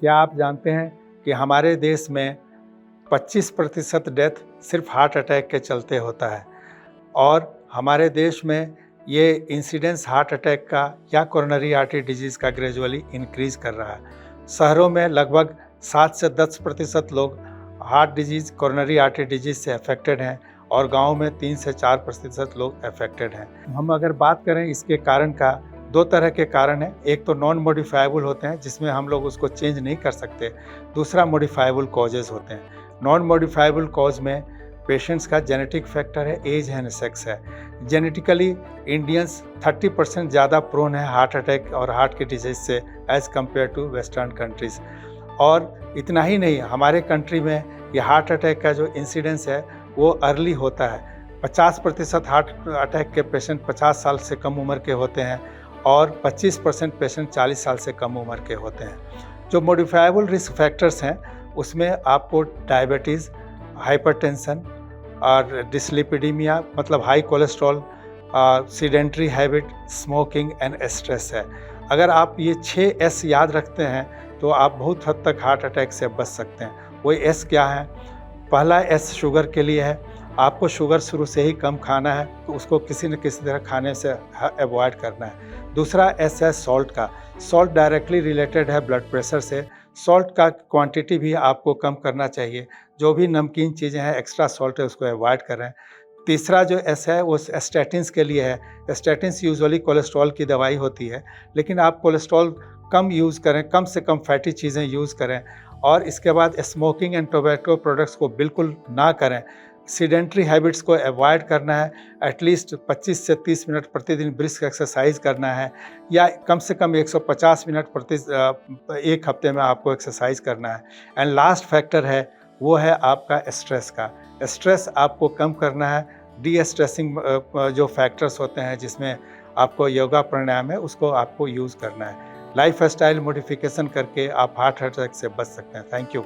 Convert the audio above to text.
क्या आप जानते हैं कि हमारे देश में 25% डेथ सिर्फ हार्ट अटैक के चलते होता है और हमारे देश में ये इंसिडेंस हार्ट अटैक का या कोरोनरी आर्टरी डिजीज़ का ग्रेजुअली इंक्रीज़ कर रहा है। शहरों में लगभग 7 से 10% लोग heart disease coronary artery disease से अफेक्टेड हैं और गाँव में 3 से 4% लोग अफेक्टेड हैं। हम अगर बात करें इसके कारण का, 2 तरह के कारण हैं। एक तो नॉन मॉडिफाइबल होते हैं जिसमें हम लोग उसको चेंज नहीं कर सकते, दूसरा मॉडिफाइबल कॉजेज़ होते हैं। नॉन मॉडिफाइबल कॉज में पेशेंट्स का जेनेटिक फैक्टर है, एज है, सेक्स है। जेनेटिकली इंडियंस 30% ज़्यादा प्रोन है हार्ट अटैक और हार्ट की डिजीज़ से as compared to western countries. और इतना ही नहीं, हमारे कंट्री में ये हार्ट अटैक का जो इंसिडेंस है वो अर्ली होता है। 50% हार्ट अटैक के पेशेंट 50 साल से कम उम्र के होते हैं और 25% पेशेंट 40 साल से कम उम्र के होते हैं। जो मॉडिफाइबल रिस्क फैक्टर्स हैं उसमें आपको डायबिटीज़, हाइपरटेंशन और डिसलिपिडीमिया मतलब high cholesterol, sedentary habit, smoking and stress है। अगर आप ये 6 एस याद रखते हैं तो आप बहुत हद तक हार्ट अटैक से बच सकते हैं। वो एस क्या है? पहला एस शुगर के लिए है। आपको शुगर शुरू से ही कम खाना है, तो उसको किसी न किसी तरह खाने से अवॉइड करना है। दूसरा एस है सॉल्ट का। सॉल्ट डायरेक्टली रिलेटेड है ब्लड प्रेशर से। सॉल्ट का क्वांटिटी भी आपको कम करना चाहिए। जो भी नमकीन चीज़ें हैं, एक्स्ट्रा सॉल्ट है, उसको अवॉइड करें। तीसरा जो एस है वो स्टैटिन्स के लिए है। स्टैटिन्स यूजुअली कोलेस्ट्रॉल की दवाई होती है, लेकिन आप कोलेस्ट्रॉल कम यूज़ करें, कम से कम फैटी चीज़ें यूज़ करें और इसके बाद स्मोकिंग एंड टोबैको प्रोडक्ट्स को बिल्कुल ना करें। सीडेंट्री हैबिट्स को अवॉइड करना है। एटलीस्ट 25 से 30 मिनट प्रतिदिन ब्रिस्क एक्सरसाइज करना है या कम से कम 150 मिनट एक हफ्ते में आपको एक्सरसाइज करना है। एंड लास्ट फैक्टर है वो है आपका स्ट्रेस का। स्ट्रेस आपको कम करना है। डी स्ट्रेसिंग जो फैक्टर्स होते हैं जिसमें आपको योगा प्राणायाम है उसको आपको यूज़ करना है। लाइफ स्टाइल मॉडिफिकेशन करके आप हार्ट अटैक से बच सकते हैं। Thank you.